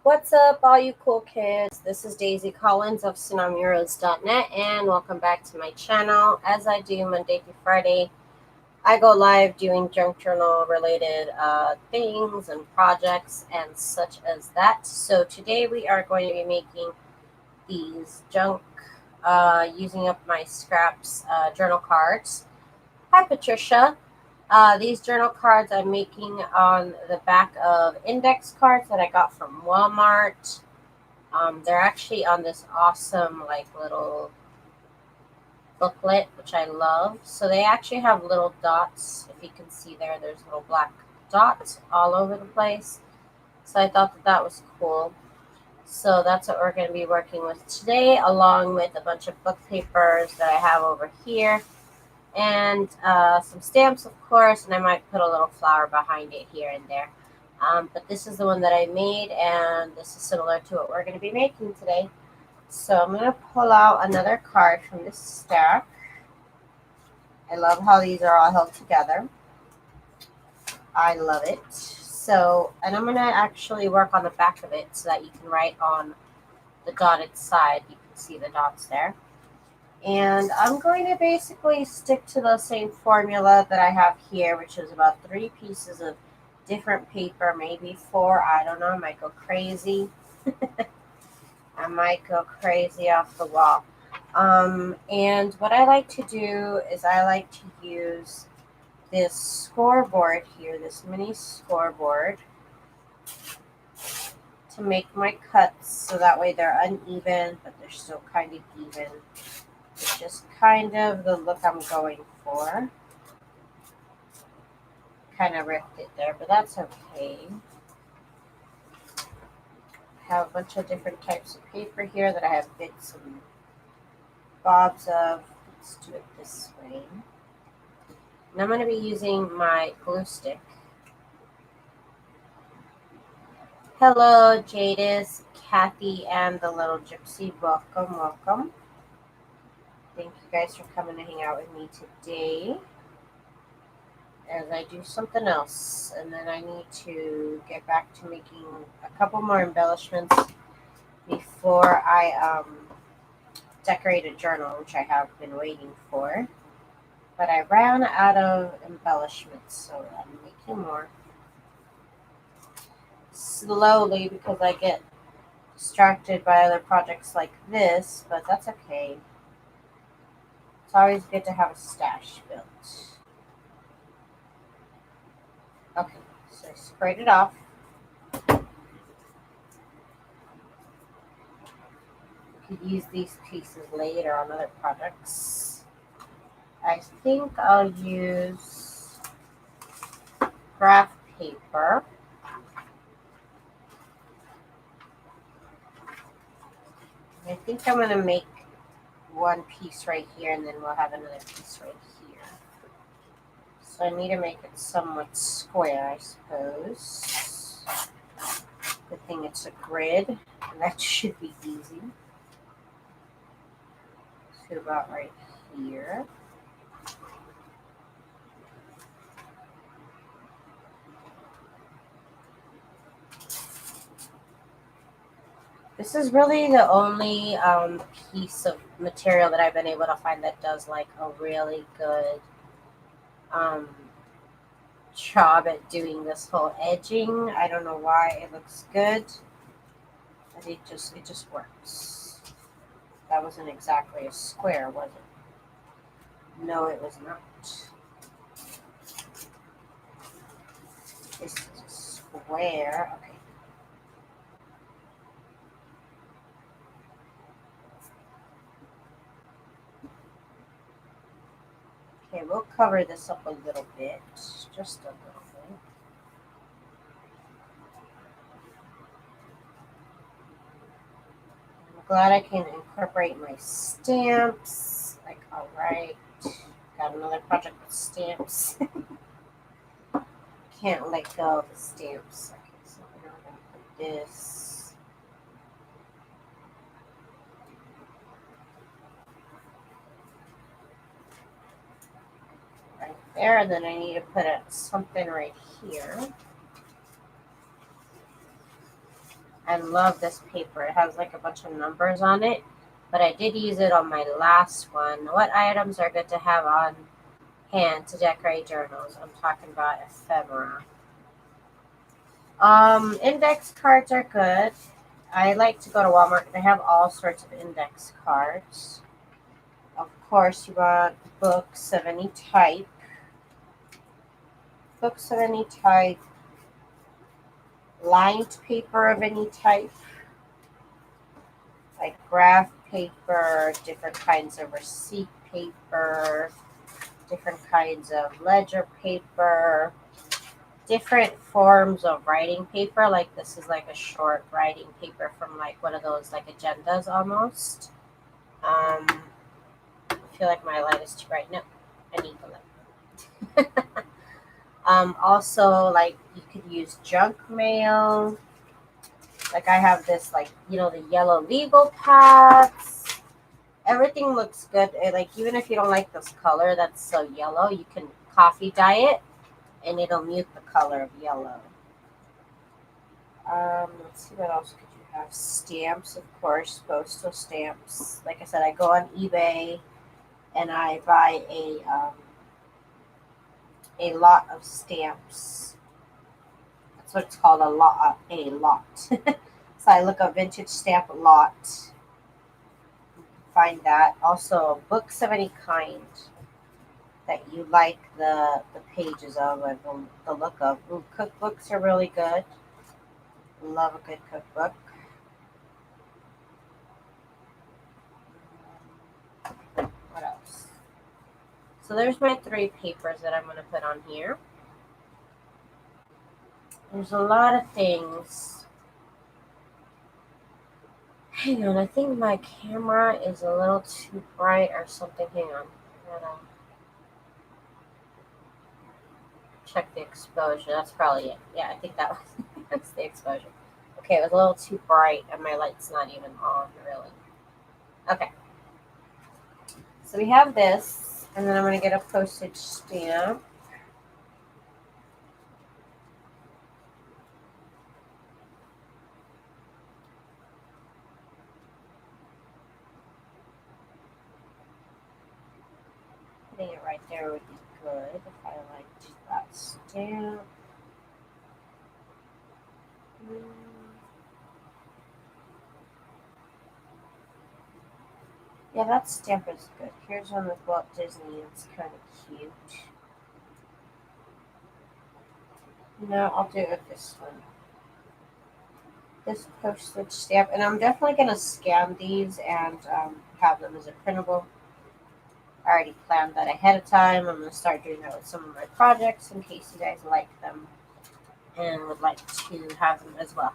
What's up, all you cool kids? This is Daisy Collins of TsunamiRose.net, and welcome back to my channel. As I do Monday through Friday, I go live doing junk journal related things and projects and such as that. So today we are going to be making these junk, using up my scraps journal cards. Hi, Patricia. These journal cards I'm making on the back of index cards that I got from Walmart. They're actually on this awesome like little booklet, which I love. So they actually have little dots. If you can see there, there's little black dots all over the place. So I thought that that was cool. So that's what we're going to be working with today, along with a bunch of book papers that I have over here. And some stamps, of course, and I might put a little flower behind it here and there. But this is the one that I made, and this is similar to what we're going to be making today. So I'm going to pull out another card from this stack. I love how these are all held together. I love it. So, and I'm going to actually work on the back of it so that you can write on the dotted side. You can see the dots there. And I'm going to basically stick to the same formula that I have here, which is about 3 pieces of different paper, maybe 4. I don't know. I might go crazy. I might go crazy off the wall. And what I like to do is I like to use this scoreboard here, this mini scoreboard, to make my cuts so that way they're uneven, but they're still kind of even. It's just kind of the look I'm going for. Kind of ripped it there, but that's okay. I have a bunch of different types of paper here that I have bits and bobs of. Let's do it this way. And I'm going to be using my glue stick. Hello, Jadis, Kathy, and the little gypsy. Welcome, welcome. Thank you guys for coming to hang out with me today as I do something else. And then I need to get back to making a couple more embellishments before I decorate a journal, which I have been waiting for. But I ran out of embellishments, so I'm making more. Slowly, because I get distracted by other projects like this, but that's okay. It's always good to have a stash built. Okay, so I sprayed it off. You could use these pieces later on other projects. I think I'll use graph paper. I think I'm going to make one piece right here, and then we'll have another piece right here. So I need to make it somewhat square, I suppose. Good thing it's a grid, and that should be easy. So about right here. This is really the only piece of material that I've been able to find that does like a really good job at doing this whole edging. I don't know why it looks good, but it just works. That wasn't exactly a square, was it? No, it was not. This is a square. Okay. Okay, we'll cover this up a little bit, just a little bit. I'm glad I can incorporate my stamps. Like, all right, got another project with stamps. Can't let go of the stamps. Okay, so now I'm gonna put this. Right there, and then I need to put something right here. I love this paper. It has like a bunch of numbers on it, but I did use it on my last one. What items are good to have on hand to decorate journals? I'm talking about ephemera. Index cards are good. I like to go to Walmart. They have all sorts of index cards. Of course, you want books of any type. Books of any type. Lined paper of any type. Like graph paper, different kinds of receipt paper, different kinds of ledger paper, different forms of writing paper. Like this is like a short writing paper from like one of those like agendas almost. I feel like my light is too bright. No, I need the light. Also, like you could use junk mail. Like I have this, like, you know, the yellow legal pads. Everything looks good. Like even if you don't like this color that's so yellow, you can coffee dye it, and it'll mute the color of yellow. Let's see, what else could you have? Stamps, of course, postal stamps. Like I said, I go on eBay and I buy a lot of stamps. That's what it's called, a lot. A lot. So I look up vintage stamp lot. Find that. Also, books of any kind that you like the pages of and the look of. Ooh, cookbooks are really good. Love a good cookbook. What else? So there's my 3 papers that I'm going to put on here. There's a lot of things. Hang on, I think my camera is a little too bright or something. Hang on. I gotta check the exposure. That's probably it. Yeah, I think that was that's the exposure. Okay, it was a little too bright and my light's not even on, really. Okay. So we have this, and then I'm going to get a postage stamp. Putting it right there would be good if I liked that stamp. Yeah, that stamp is good. Here's one with Walt Disney. It's kind of cute. No, I'll do it with this one. This postage stamp. And I'm definitely going to scan these and have them as a printable. I already planned that ahead of time. I'm going to start doing that with some of my projects in case you guys like them and would like to have them as well.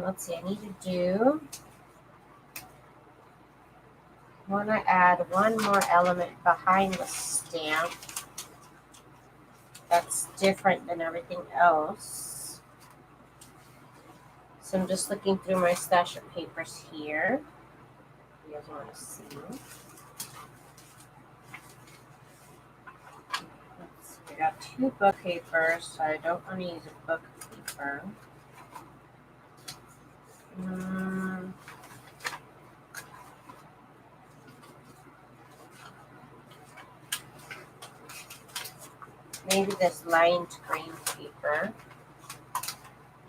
Let's see, I need to want to add one more element behind the stamp that's different than everything else. So I'm just looking through my stash of papers here. You guys want to see. Let's see, I got 2 book papers, so I don't want to use a book paper. Maybe this lined green paper.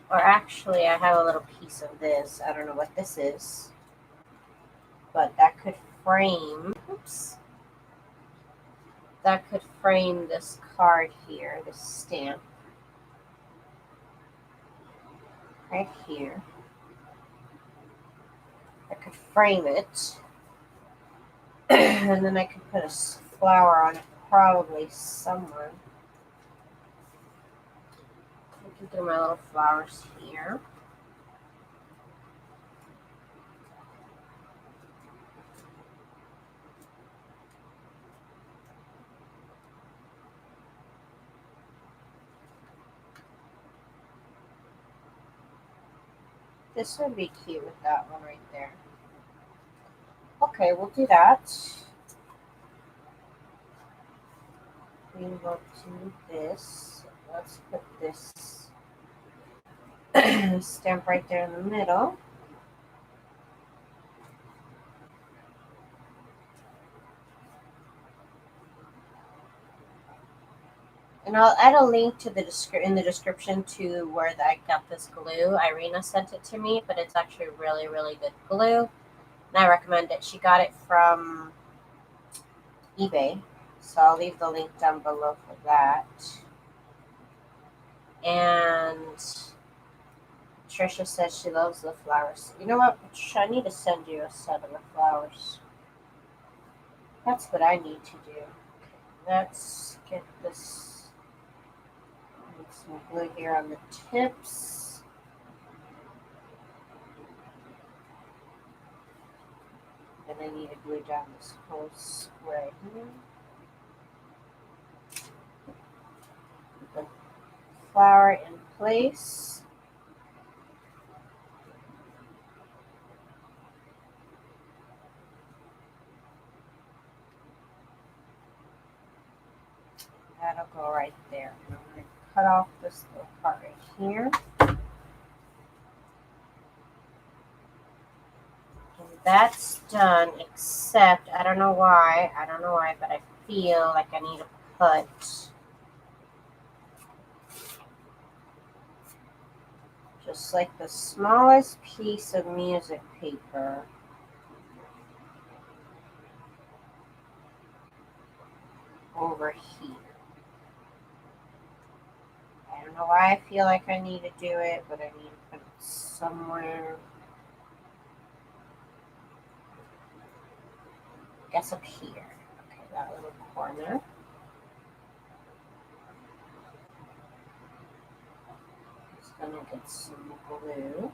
Or actually, I have a little piece of this. I don't know what this is. But that could frame, oops. That could frame this card here, this stamp. Right here. I could frame it. And then I could put a flower on it, probably somewhere. Looking through my little flowers here. This would be cute with that one right there. Okay, we'll do that. we want to do this. Let's put this stamp right there in the middle. And I'll add a link to the in the description to where I got this glue. Irina sent it to me, but it's actually really, really good glue. And I recommend it. She got it from eBay. So I'll leave the link down below for that. And Trisha says she loves the flowers. You know what, Patricia? I need to send you a set of the flowers. That's what I need to do. Let's get this. Need some glue here on the tips. And I need to glue down this whole square here. Put the flower in place. That'll go right there. I'm going to cut off this little part right here. And that's done, except, I don't know why, but I feel like I need to put just like the smallest piece of music paper over here. I don't know why I feel like I need to do it, but I need to put it somewhere. I guess up here. Okay, that little corner. Just gonna get some glue.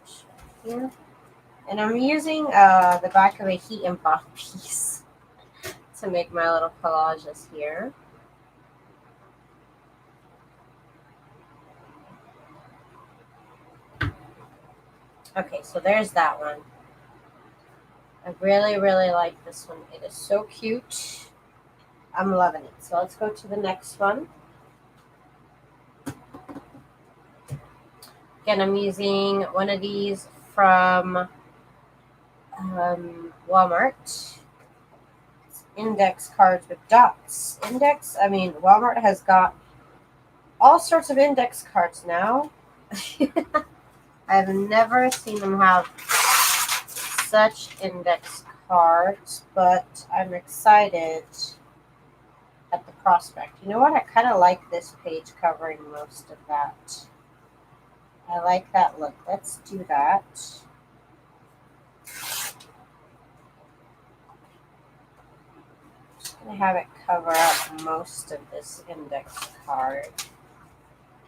Just right here. And I'm using the back of a heat emboss piece to make my little collages here. Okay, so there's that one. I really, really like this one. It is so cute. I'm loving it. So let's go to the next one. Again, I'm using one of these from Walmart. It's index cards with dots. Walmart has got all sorts of index cards now. I've never seen them have such index cards, but I'm excited at the prospect. You know what? I kind of like this page covering most of that. I like that look. Let's do that. Just going to have it cover up most of this index card.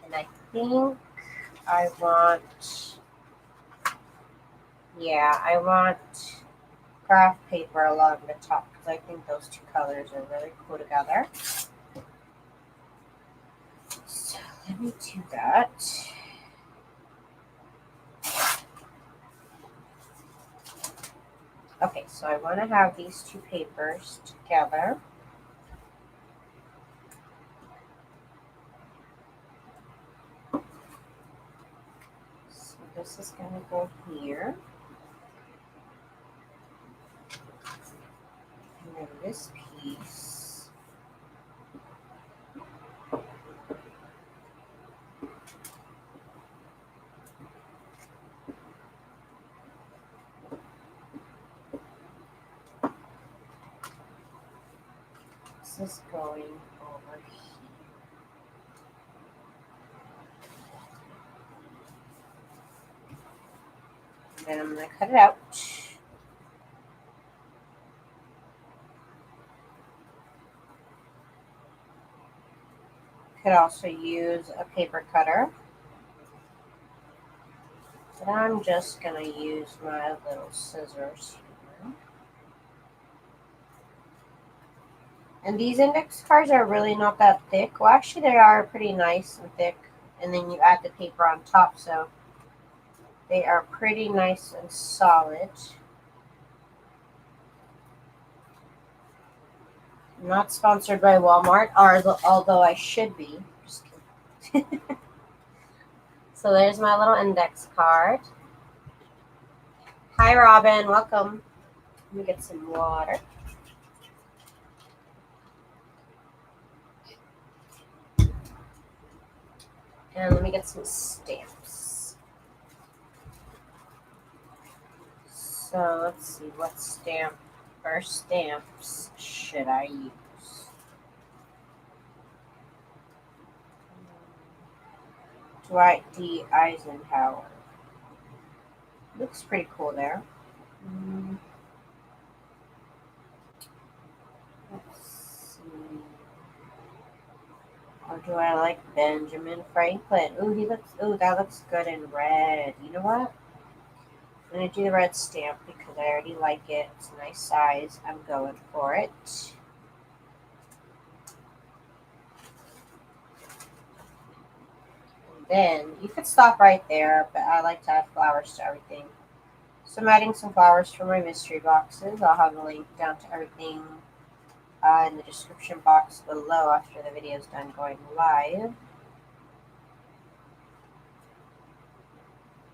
And I think I want craft paper along the top because I think those two colors are really cool together. So let me do that. Okay, so I want to have these two papers together. So this is going to go here. And then this piece. This is going over here. And then I'm going to cut it out. Could also use a paper cutter. But I'm just going to use my little scissors here. And these index cards are really not that thick. Well, actually, they are pretty nice and thick. And then you add the paper on top, so they are pretty nice and solid. I'm not sponsored by Walmart, although I should be. Just kidding. So there's my little index card. Hi, Robin. Welcome. Let me get some water. And let me get some stamps. So let's see, what stamp or stamps should I use? Dwight D. Eisenhower. Looks pretty cool there. Let's see. Or do I like Benjamin Franklin? Ooh, that looks good in red. You know what? I'm going to do the red stamp because I already like it. It's a nice size. I'm going for it. And then you could stop right there, but I like to add flowers to everything. So I'm adding some flowers for my mystery boxes. I'll have a link down to everything in the description box below after the video is done going live.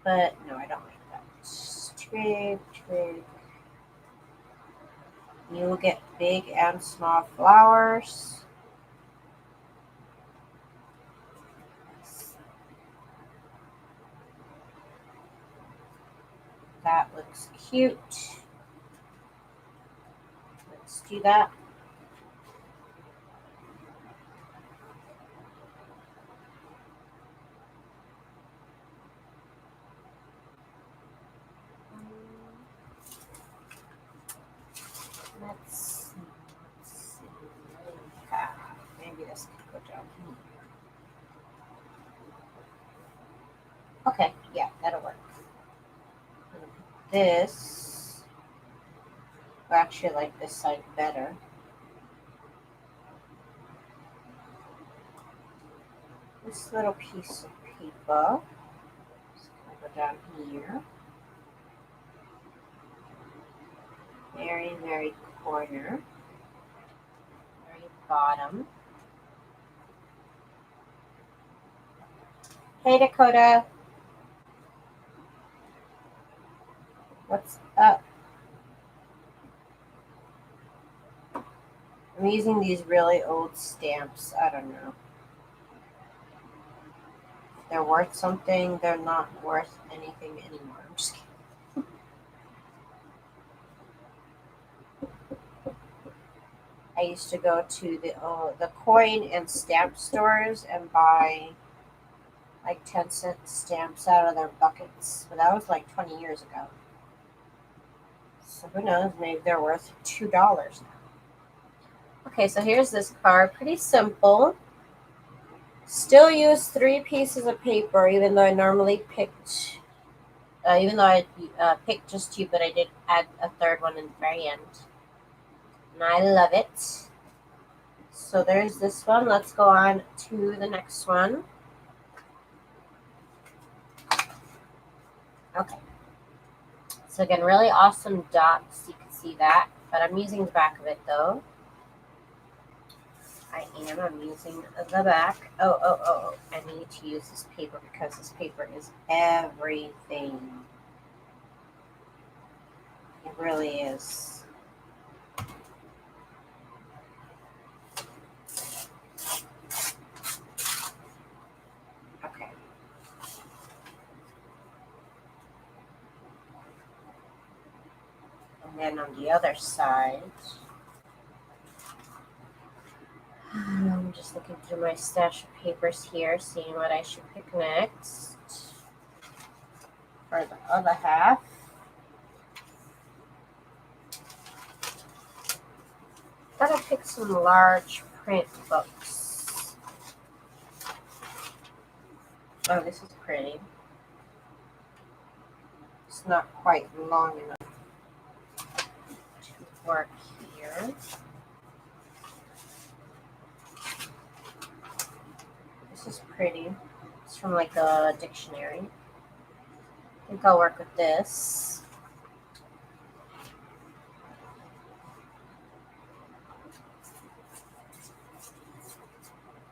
But no, I don't like that. Twig. You will get big and small flowers. That looks cute. Let's do that. Let's see. Maybe this can go down here. Okay, yeah, that'll work. This, I actually like this side better. This little piece of paper is going to go down here. Very corner. Very bottom. Hey, Dakota. What's up? I'm using these really old stamps. I don't know. If they're worth something, they're not worth anything anymore. I'm just kidding. I used to go to the coin and stamp stores and buy like 10-cent stamps out of their buckets. But that was like 20 years ago. So who knows, maybe they're worth $2 now. Okay, so here's this card. Pretty simple. Still use 3 pieces of paper, even though I normally picked, even though I picked just 2, but I did add a third one in the very end. And I love it. So there's this one. Let's go on to the next one. Okay. So again, really awesome dots. You can see that. But I'm using the back of it though. I'm using the back. Oh. I need to use this paper because this paper is everything. It really is. Okay. And then on the other side, I'm just looking through my stash of papers here, seeing what I should pick next for the other half. Gotta pick some large print books. Oh, this is pretty. It's not quite long enough to work here. This is pretty. It's from like a dictionary. I think I'll work with this.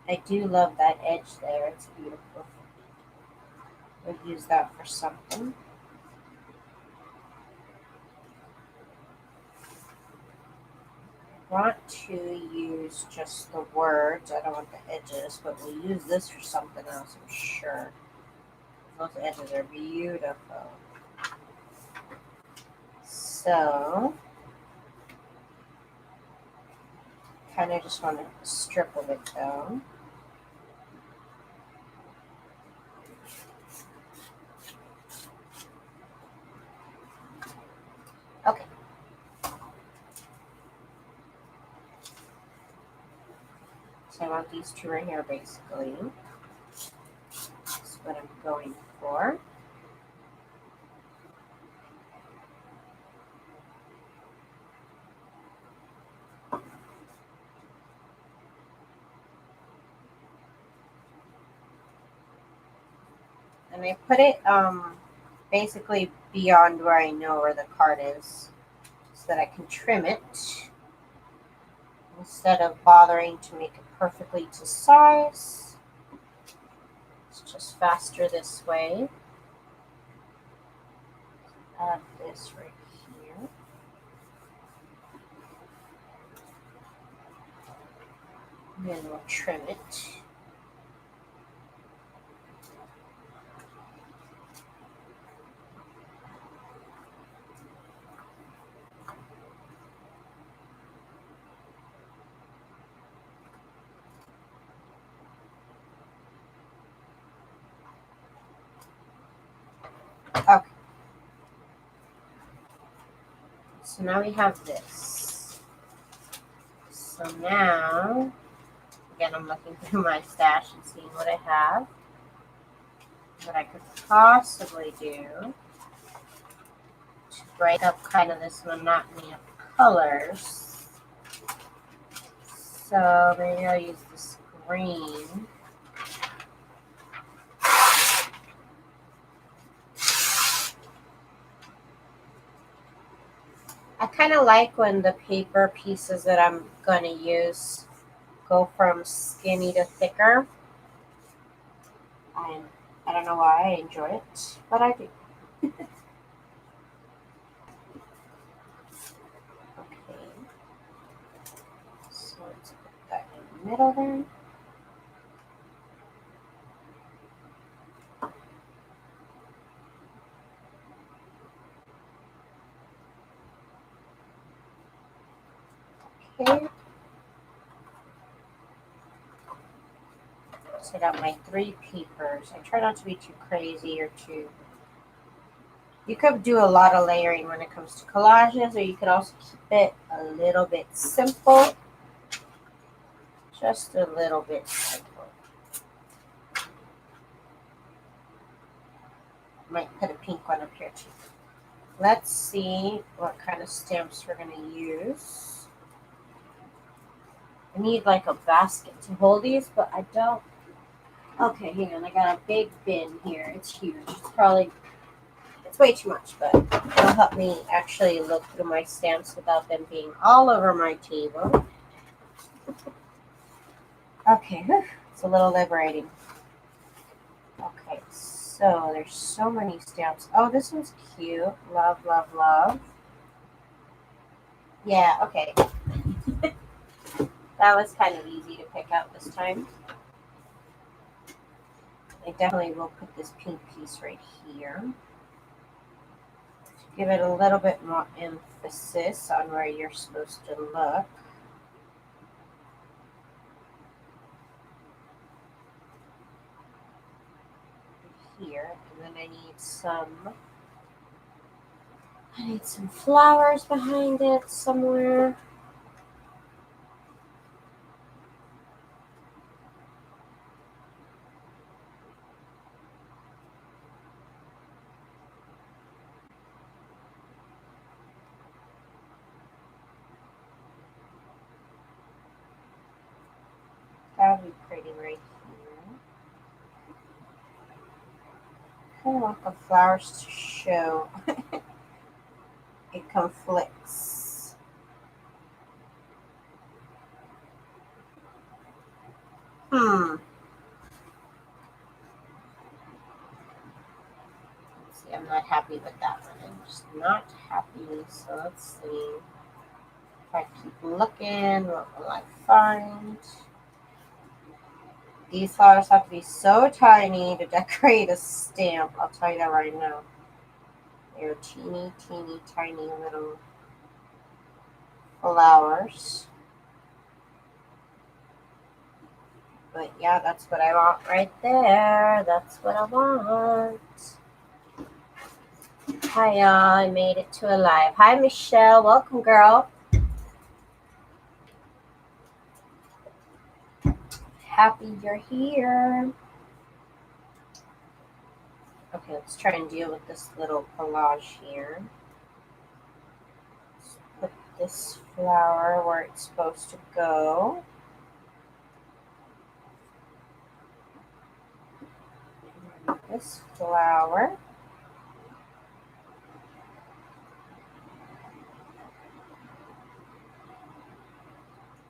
I do love that edge there. It's beautiful. We'll use that for something. I want to use just the words. I don't want the edges, but we'll use this for something else, I'm sure. Those edges are beautiful. So, kind of just want a strip of it though. Okay. So I want these two right here basically. That's what I'm going for. And I put it basically beyond where I know where the card is so that I can trim it instead of bothering to make it perfectly to size. It's just faster this way. Add this right here. And then we'll trim it. Okay. So now we have this. So now, again, I'm looking through my stash and seeing what I have. What I could possibly do to break up kind of this monotony of colors. So maybe I'll use this green. I kind of like when the paper pieces that I'm going to use go from skinny to thicker. I don't know why I enjoy it, but I do. Okay. So let's put that in the middle there. Okay. Set out my 3 papers. I try not to be too crazy or too. You could do a lot of layering when it comes to collages, or you could also keep it a little bit simple. Just a little bit simple. Might put a pink one up here too. Let's see what kind of stamps we're going to use. I need like a basket to hold these, but I don't. Okay, hang on. I got a big bin here. It's huge. It's way too much, but it'll help me actually look through my stamps without them being all over my table. Okay, it's a little liberating. Okay, so there's so many stamps. Oh, this one's cute. Love, love, love. Yeah, okay. That was kind of easy to pick out this time. I definitely will put this pink piece right here. Give it a little bit more emphasis on where you're supposed to look. Here, and then I need some flowers behind it somewhere. That would be pretty right here. I want the flowers to show. It conflicts. Let's see, I'm not happy with that one. I'm just not happy. So let's see. If I keep looking, what will I find? These flowers have to be so tiny to decorate a stamp. I'll tell you that right now. They're teeny, teeny, tiny little flowers. But yeah, that's what I want right there. That's what I want. Hi, y'all. I made it to a live. Hi, Michelle. Welcome, girl. Happy you're here. Okay, let's try and deal with this little collage here. Let's put this flower where it's supposed to go. This flower.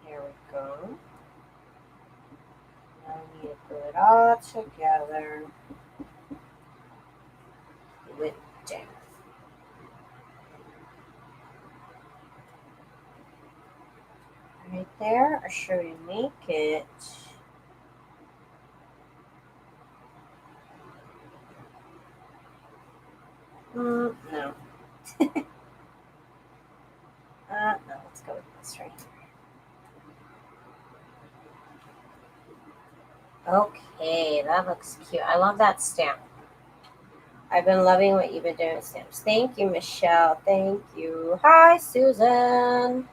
There we go. Now we need to put it all together with down. Right there, or should we make it? No. No, let's go with this right here. Okay, that looks cute. I love that stamp. I've been loving what you've been doing with stamps. Thank you, Michelle. Thank you. Hi, Susan.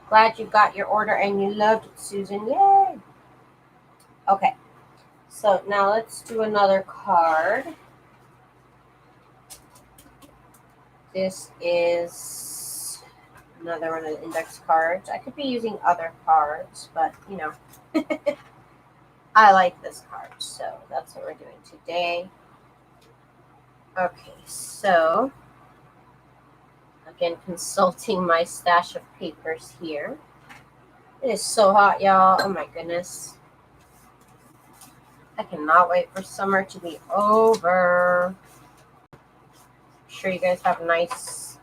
Glad you got your order and you loved it, Susan. Yay! Okay, so now let's do another card. This is another one of the index cards. I could be using other cards, but you know, I like this card, so that's what we're doing today. Okay, so again, consulting my stash of papers here. It is so hot, y'all. Oh my goodness. I cannot wait for summer to be over. I'm sure you guys have nice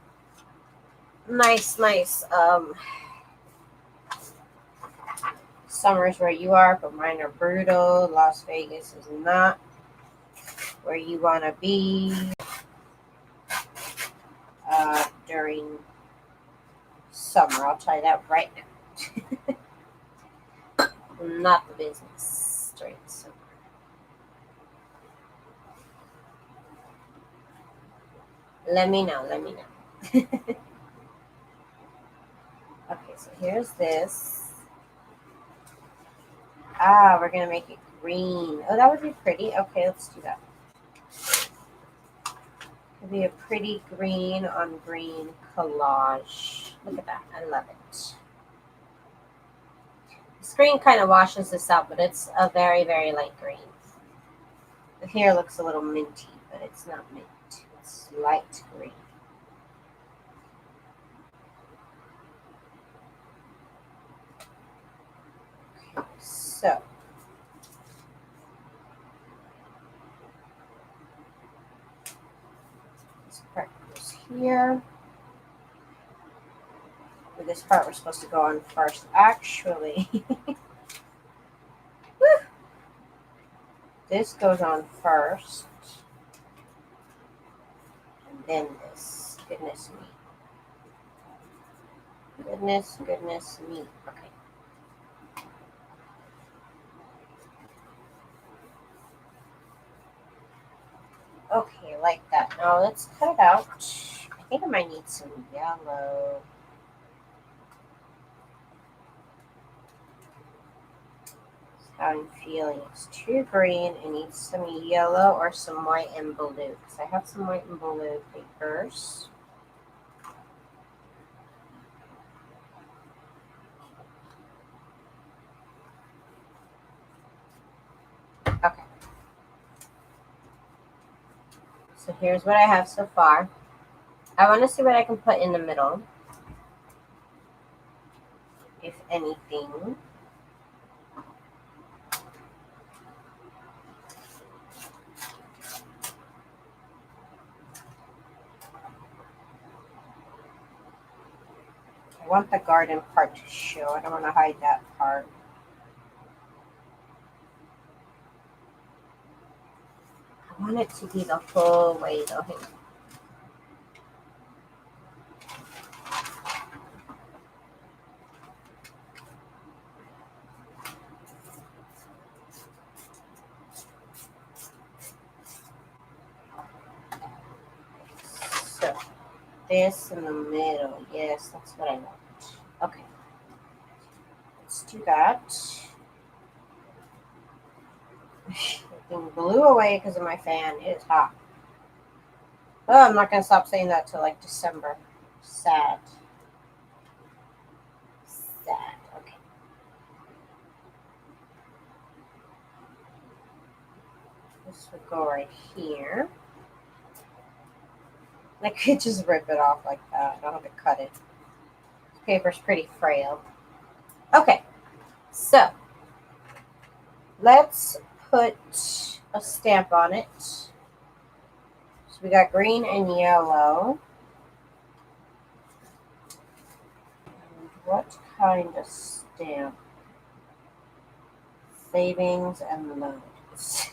summers where you are, but mine are brutal. Las Vegas is not where you want to be during summer. I'll tell you that right now. Not the business during summer. Let me know. Okay, so here's this. We're going to make it green. Oh, that would be pretty. Okay, let's do that. It'll be a pretty green on green collage. Look at that. I love it. The screen kind of washes this out, but it's a very, very light green. The hair looks a little minty, but it's not mint. It's light green. Okay, so this part goes here. With this part, we're supposed to go on first. Actually, this goes on first. And then this. Goodness me. Goodness me. Okay. Okay, like that. Now let's cut it out. I think I might need some yellow. That's how I'm feeling. It's too green. It needs some yellow or some white and blue. Because I have some white and blue papers. Okay. So here's what I have so far. I want to see what I can put in the middle, if anything. I want the garden part to show. I don't want to hide that part. I want it to be the whole way though. So this in the middle. Yes, that's what I want. Okay, let's do that. Everything blew away because of my fan. It is hot. Oh, I'm not gonna stop saying that till like December. Sad. Sad. Okay. This would go right here. I could just rip it off like that. I don't have to cut it. This paper's pretty frail. Okay, so let's put a stamp on it. So we got green and yellow. And what kind of stamp? Savings and loans.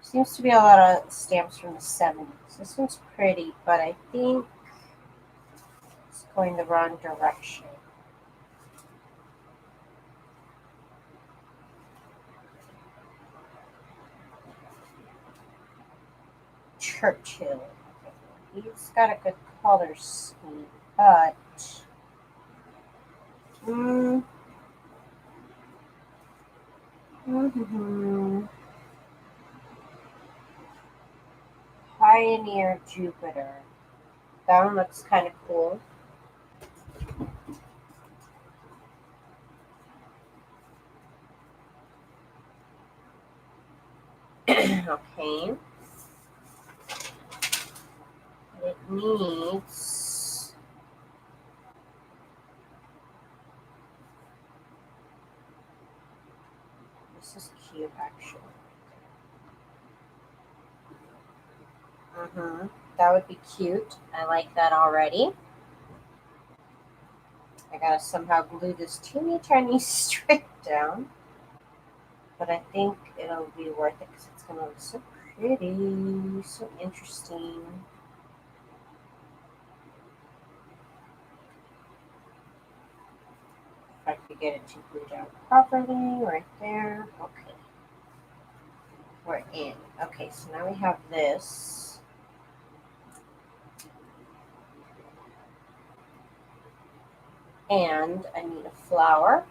Seems to be a lot of stamps from the 70s. This one's pretty, but I think it's going the wrong direction. Churchill. He's got a good color scheme, but Pioneer Jupiter. That one looks kind of cool. Okay. It needs this is cute actually. That would be cute. I like that already. I gotta somehow glue this teeny tiny strip down. But I think it'll be worth it because it's gonna look so pretty, so interesting. If I could get it to glue down properly, right there. Okay. We're in. Okay, so now we have this. And I need a flower.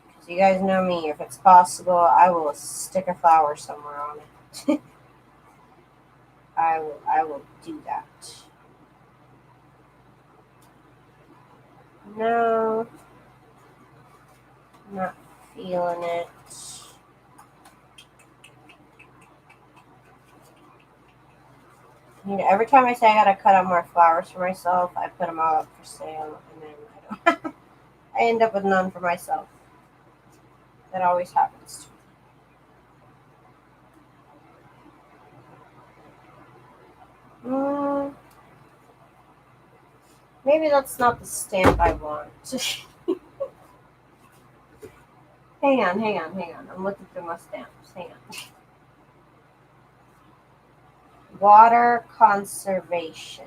Because you guys know me, if it's possible, I will stick a flower somewhere on it. I will do that. No, not feeling it. You know, every time I say I gotta cut out more flowers for myself, I put them all up for sale, and then I don't. I end up with none for myself. That always happens to me. Maybe that's not the stamp I want. Hang on. I'm looking through my stamps. Hang on. Water conservation.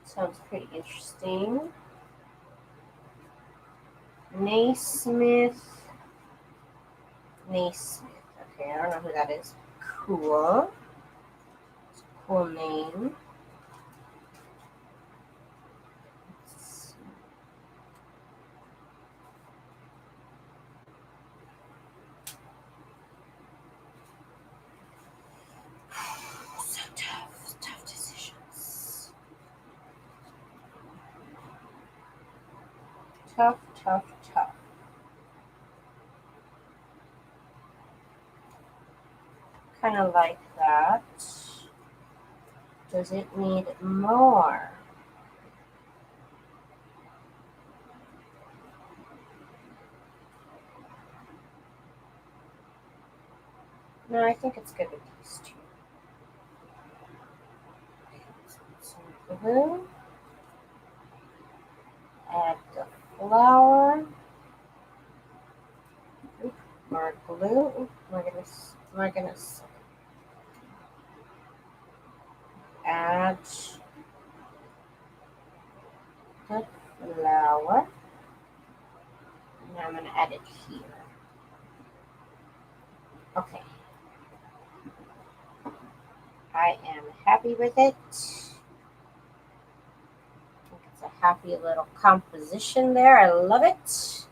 Sounds pretty interesting. Naismith. Okay, I don't know who that is. Cool. It's a cool name. So tough decisions. Tough, tough, tough. Kind of like that. Does it need more? No, I think it's good with these two. Some glue. Add the flour. Oop, more glue. Oop, my goodness. Add the flour. Now I'm going to add it here. Okay. I am happy with it. It's a happy little composition there. I love it.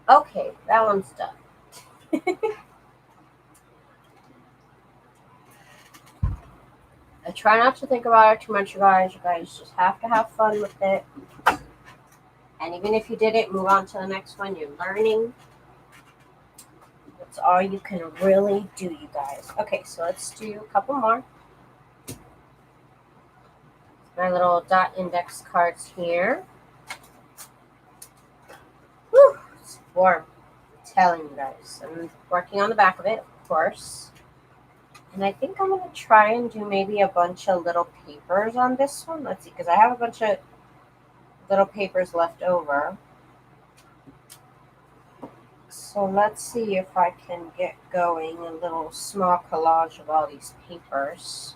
Okay, that one's done. I try not to think about it too much, you guys. You guys just have to have fun with it. And even if you did it, move on to the next one. You're learning. That's all you can really do, you guys. Okay, so let's do a couple more. My little dot index cards here. Whew, it's warm. I'm telling you guys. I'm working on the back of it, of course. And I think I'm going to try and do maybe a bunch of little papers on this one. Let's see, because I have a bunch of little papers left over. So let's see if I can get going a little small collage of all these papers.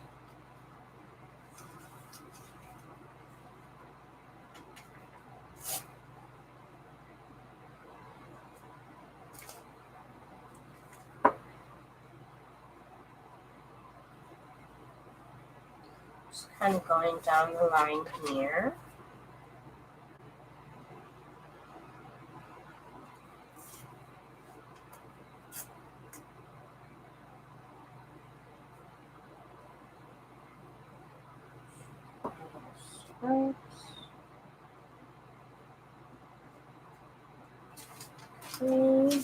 Just kind of going down the line here. Stripes. Okay.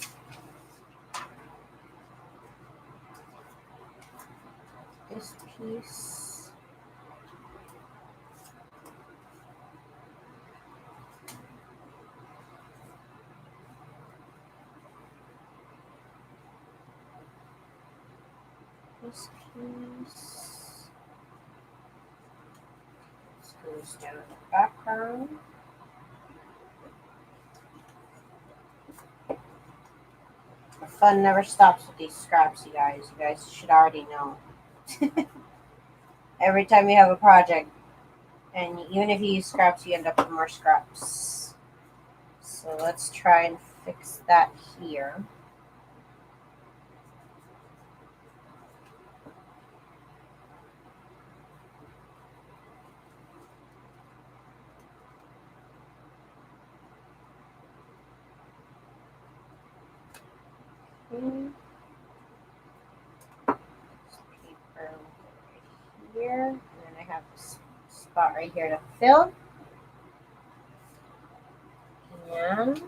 This piece. This piece. This goes down the background. The fun never stops with these scraps, you guys. You guys should already know. Every time you have a project, and even if you use scraps, you end up with more scraps. So let's try and fix that here. Okay. This paper right here, and then I have this spot right here to fill. And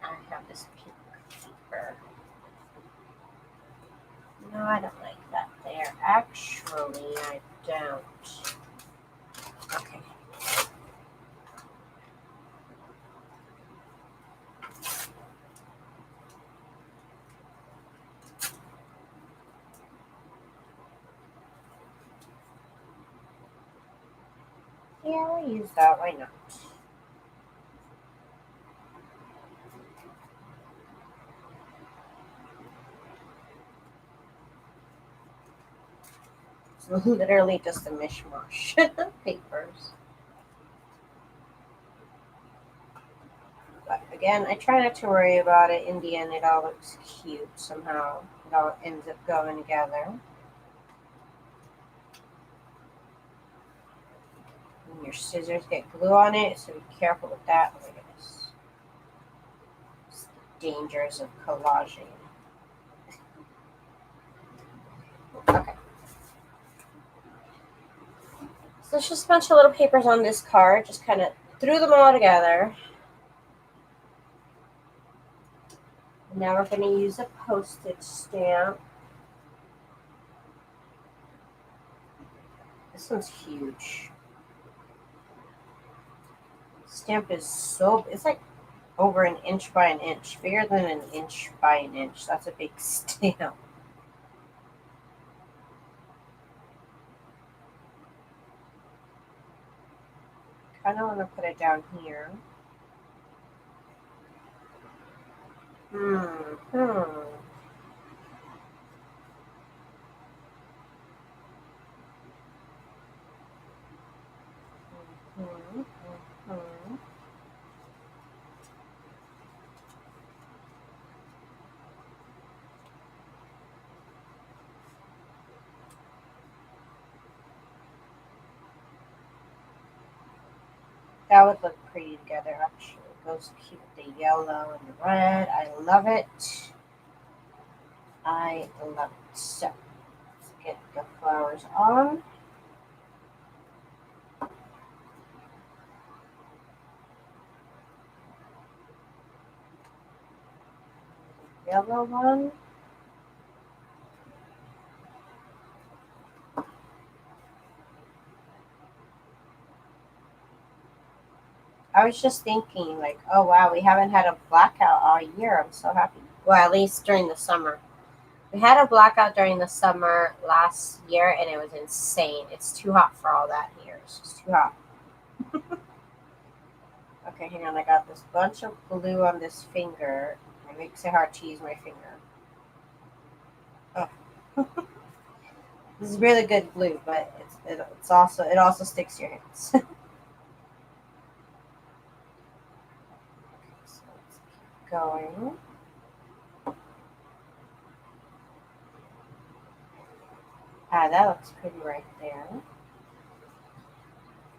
I have this pink paper. No, I don't like that there. Actually, I don't. Okay. Yeah, we'll use that. Why not? It's literally just a mishmash of papers. But again, I try not to worry about it. In the end, it all looks cute somehow. It all ends up going together. And your scissors get glue on it, so be careful with that. Look at this. It's the dangers of collaging. there's just a bunch of little papers on this card. Just kind of threw them all together. Now we're going to use a postage stamp. This one's huge. Stamp is so, it's like over an inch by an inch, bigger than an inch by an inch. That's a big stamp. Kind of want to put it down here. That would look pretty together, actually. It goes cute with the yellow and the red. I love it. I love it. So, let's get the flowers on. Yellow one. I was just thinking, like, oh wow, we haven't had a blackout all year. I'm so happy. Well, at least during the summer. We had a blackout during the summer last year, and it was insane. It's too hot for all that here. It's just too hot. Okay, hang on. I got this bunch of glue on this finger. It makes it hard to use my finger. Oh. This is really good glue, but it also sticks to your hands. Okay, so let's keep going. Ah, that looks pretty right there.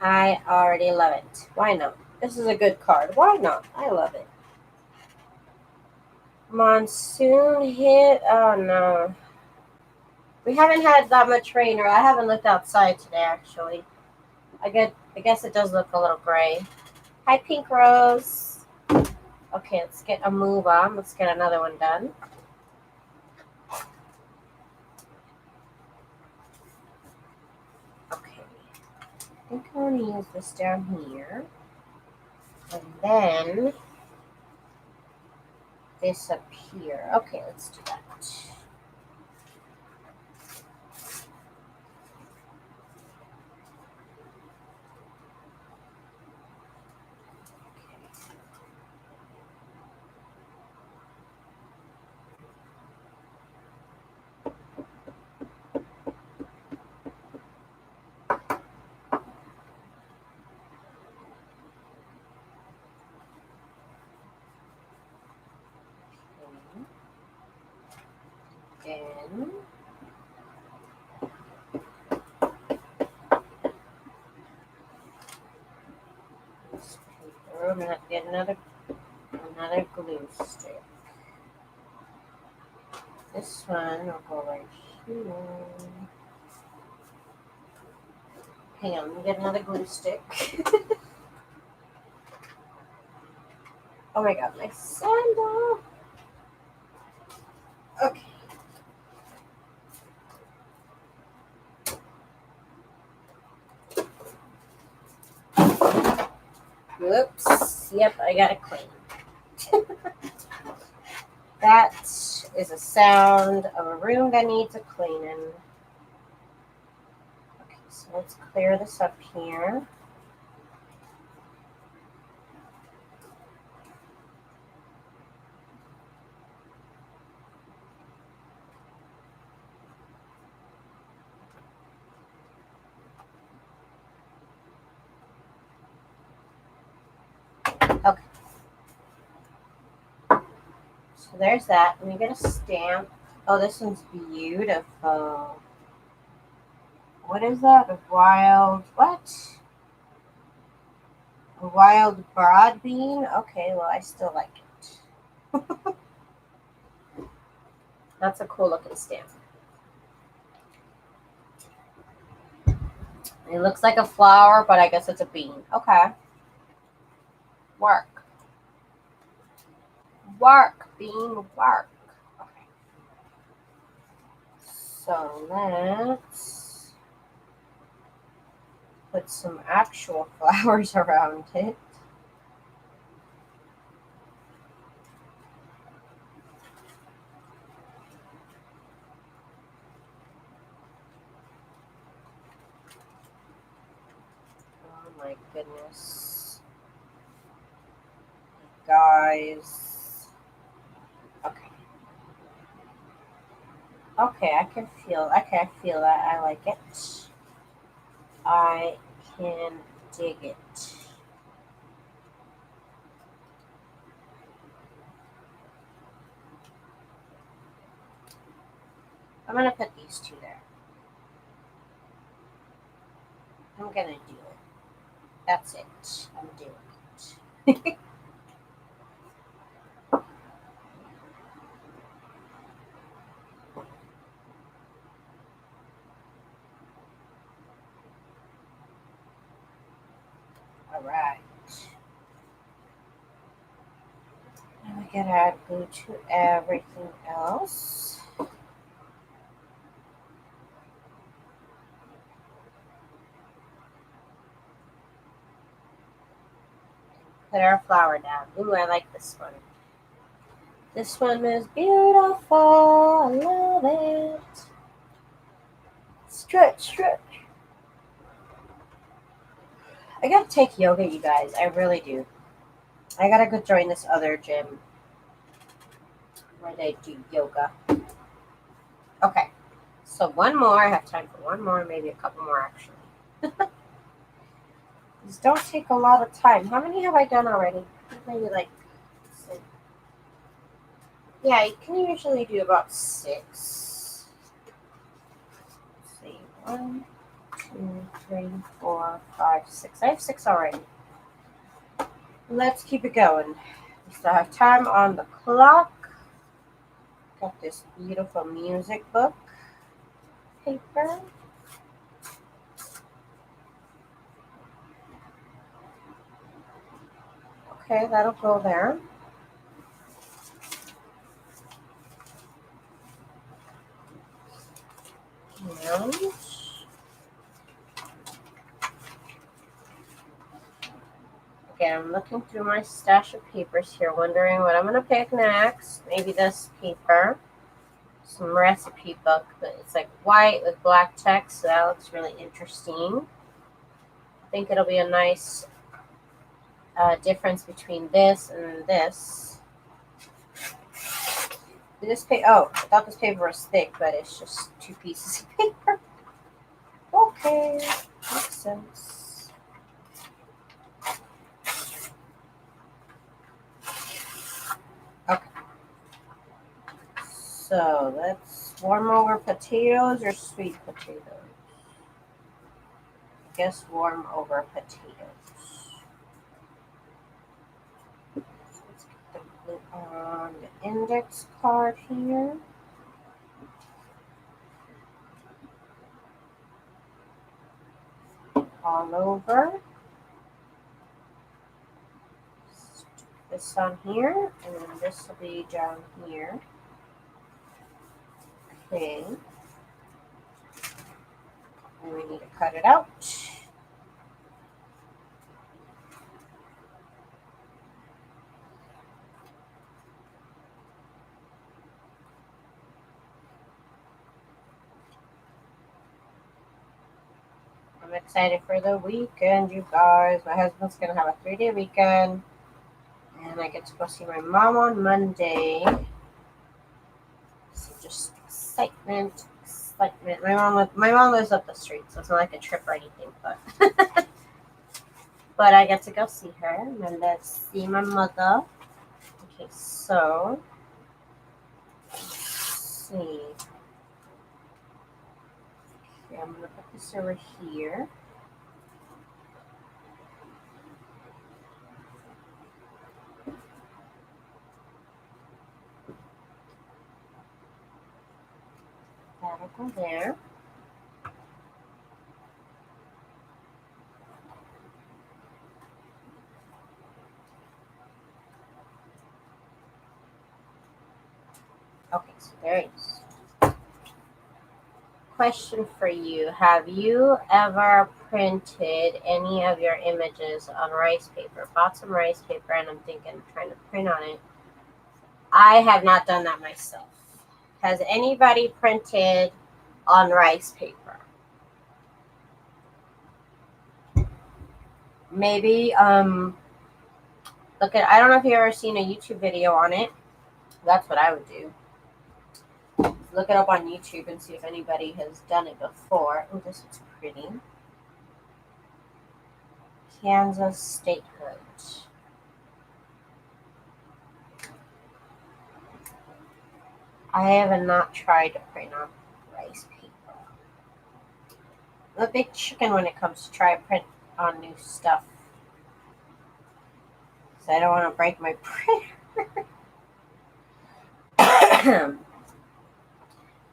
I already love it. Why not? This is a good card. Why not? I love it. Monsoon hit. Oh no. We haven't had that much rain, or I haven't looked outside today actually. I guess it does look a little gray. Hi, Pink Rose. Okay, let's get a move on. Let's get another one done. Okay. I think I want to use this down here. And then this up here. Okay, let's do that. Then this paper. I'm gonna get another glue stick. This one will go right here. Hang on, let me get another glue stick. Oh my god, my sandal. Okay. Whoops. Yep, I got it clean. That is a sound of a room that needs a cleaning. Okay, so let's clear this up here. Okay. So there's that. Let me get a stamp. Oh, this one's beautiful. What is that? A wild what? A wild broad bean? Okay, well, I still like it. That's a cool looking stamp. It looks like a flower, but I guess it's a bean. Okay. Work. Work, bean, work. Okay. So let's put some actual flowers around it. Oh my goodness. Guys. Okay. Okay, I feel that. I like it. I can dig it. I'm gonna put these two there. I'm gonna do it. That's it. I'm doing it. Alright. Now we gotta add glue to everything else. Put our flower down. Ooh, I like this one. This one is beautiful. I love it. Stretch, stretch. I gotta take yoga, you guys. I really do. I gotta go join this other gym where they do yoga. Okay. So one more. I have time for one more, maybe a couple more actually. These don't take a lot of time. How many have I done already? Maybe like six. Yeah, you can usually do about 6. Let's see. 1, 2, 3, 4, 5, 6. I have 6 already. Let's keep it going. We still have time on the clock. Got this beautiful music book paper. Okay, that'll go there. And again, I'm looking through my stash of papers here, wondering what I'm going to pick next. Maybe this paper. Some recipe book, but it's like white with black text, so that looks really interesting. I think it'll be a nice difference between this and this. Oh, I thought this paper was thick, but it's just 2 pieces of paper. Okay, makes sense. Okay, so let's warm over potatoes or sweet potatoes. I guess warm over potatoes. So let's get the glue on the index card here. All over. Stick this on here, and then this will be down here. Okay. And we need to cut it out. I'm excited for the weekend, you guys. My husband's going to have a 3-day weekend. And I get to go see my mom on Monday. So just excitement, excitement. My mom lives up the street, so it's not like a trip or anything, but but I get to go see her, and then let's see my mother. Okay, so let's see. Okay, I'm gonna put this over here. That'll go there. is. There is. Question for you. Have you ever printed any of your images on rice paper? Bought some rice paper and I'm thinking of trying to print on it. I have not done that myself. Has anybody printed on rice paper? Maybe look at, I don't know if you've ever seen a YouTube video on it. That's what I would do. Look it up on YouTube and see if anybody has done it before. Oh, this is pretty. Kansas statehood. I have not tried to print on rice paper. I'm a big chicken when it comes to try to print on new stuff. So I don't want to break my printer.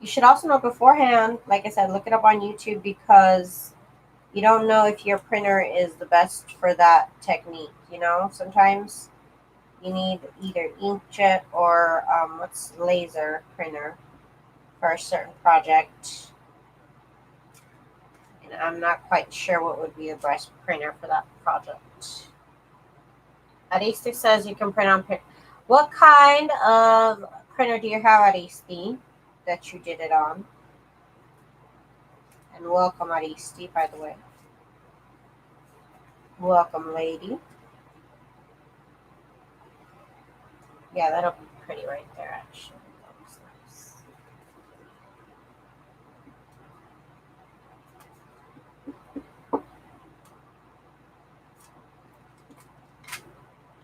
You should also know beforehand, like I said, look it up on YouTube because you don't know if your printer is the best for that technique. You know, sometimes you need either inkjet or what's laser printer for a certain project. And I'm not quite sure what would be the best printer for that project. Aristi says you can print on print. What kind of printer do you have, Aristi, that you did it on? And welcome, Aristi, by the way. Welcome, lady. Yeah, that'll be pretty right there, actually. That looks nice.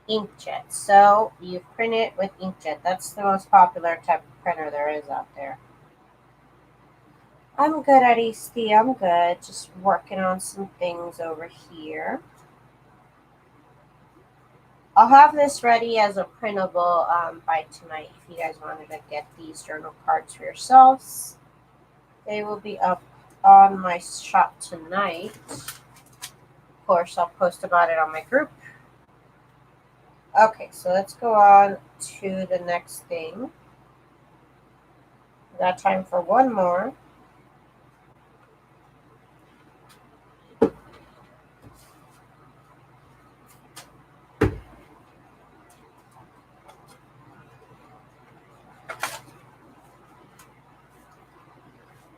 Inkjet. So you print it with inkjet. That's the most popular type of printer there is out there. I'm good, Aristi. I'm good. Just working on some things over here. I'll have this ready as a printable by tonight. If you guys wanted to get these journal cards for yourselves, they will be up on my shop tonight. Of course, I'll post about it on my group. Okay, so let's go on to the next thing. We got time for one more.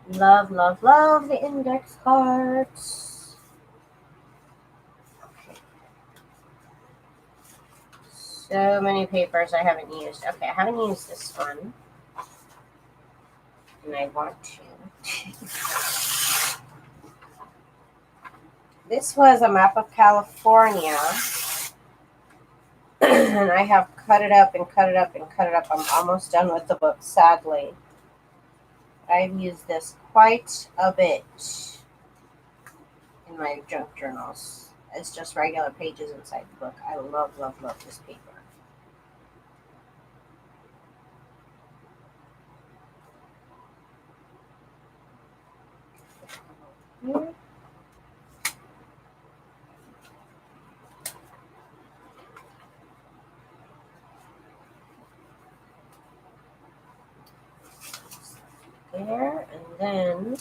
Love, love, love the index cards. Okay. So many papers I haven't used. Okay, I haven't used this one. And I want to. This was a map of California. And I have cut it up and cut it up and cut it up. I'm almost done with the book, sadly. I've used this quite a bit in my junk journals. It's just regular pages inside the book. I love, love, love this paper. Here. There, and then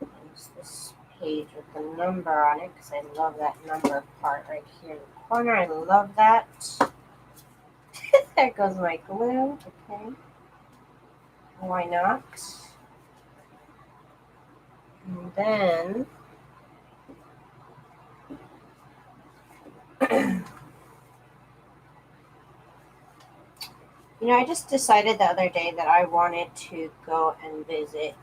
use this page with the number on it because I love that number part right here in the corner. I love that. There goes my glue. Okay. Why not? And then you know, I just decided the other day that I wanted to go and visit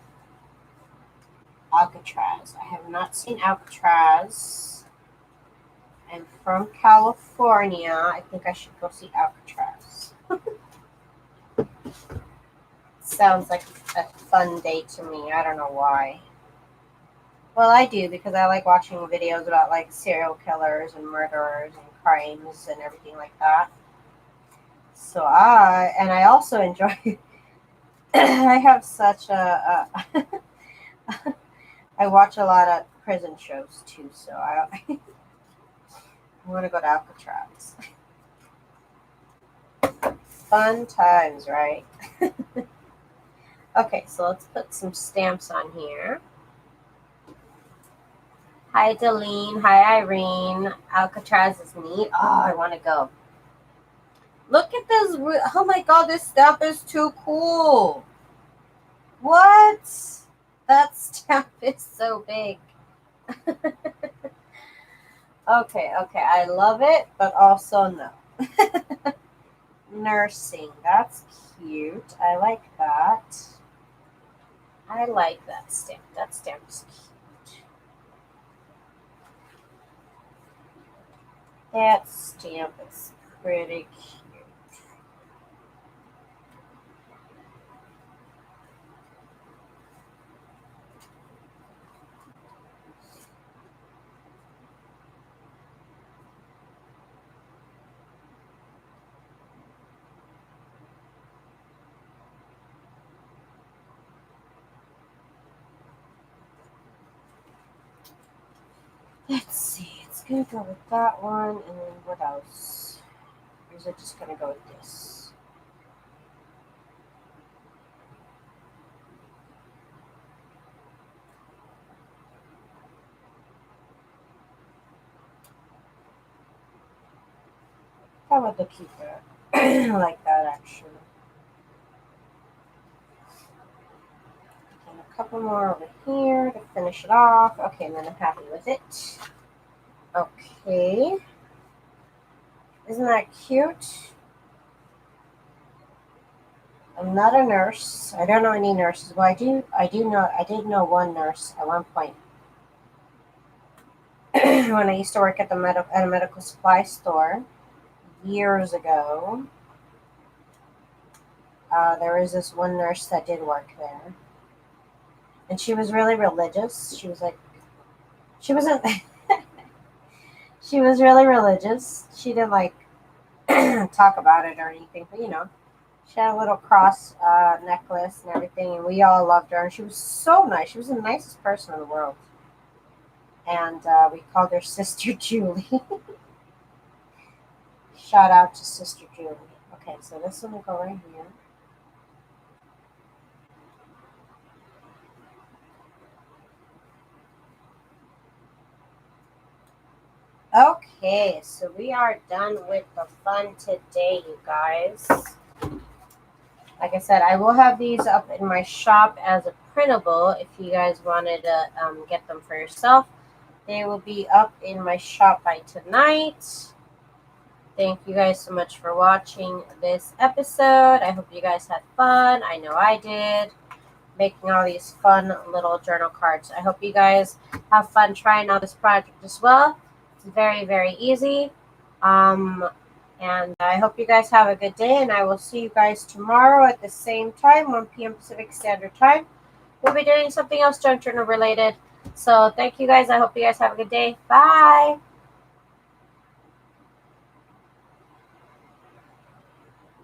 Alcatraz. I have not seen Alcatraz. I'm from California. I think I should go see Alcatraz. Sounds like a fun day to me. I don't know why. Well, I do because I like watching videos about like serial killers and murderers and crimes and everything like that. So I also enjoy. I have such a I watch a lot of prison shows too. So I want to go to Alcatraz. Fun times, right? Okay, so let's put some stamps on here. Hi, Deline. Hi, Irene. Alcatraz is neat. Oh, I want to go. Look at this. Oh my god, this stamp is too cool. What? That stamp is so big. Okay, I love it, but also no. Nursing, that's cute. I like that. I like that stamp. That stamp is cute. That stamp is pretty cute. Let's see. It's gonna go with that one, and then what else? Or is it just gonna go with this? How about the keeper? I like that actually. And a couple more over here to finish it off. Okay, and then I'm happy with it. Okay. Isn't that cute? I'm not a nurse. I don't know any nurses. Well, I did know one nurse at one point. When I used to work at a medical supply store years ago, there was this one nurse that did work there, and she was really religious. She was like, she wasn't. She was really religious. She didn't like talk about it or anything, but she had a little cross necklace and everything, and we all loved her. And she was so nice. She was the nicest person in the world. And we called her Sister Julie. Shout out to Sister Julie. Okay, so this one will go right here. Okay, so we are done with the fun today, you guys. Like I said, I will have these up in my shop as a printable if you guys wanted to get them for yourself. They will be up in my shop by tonight. Thank you guys so much for watching this episode. I hope you guys had fun. I know I did, making all these fun little journal cards. I hope you guys have fun trying out this project as well. It's very, very easy. And I hope you guys have a good day, and I will see you guys tomorrow at the same time, 1 p.m. Pacific Standard Time. We'll be doing something else junk journal related. So thank you guys. I hope you guys have a good day. Bye.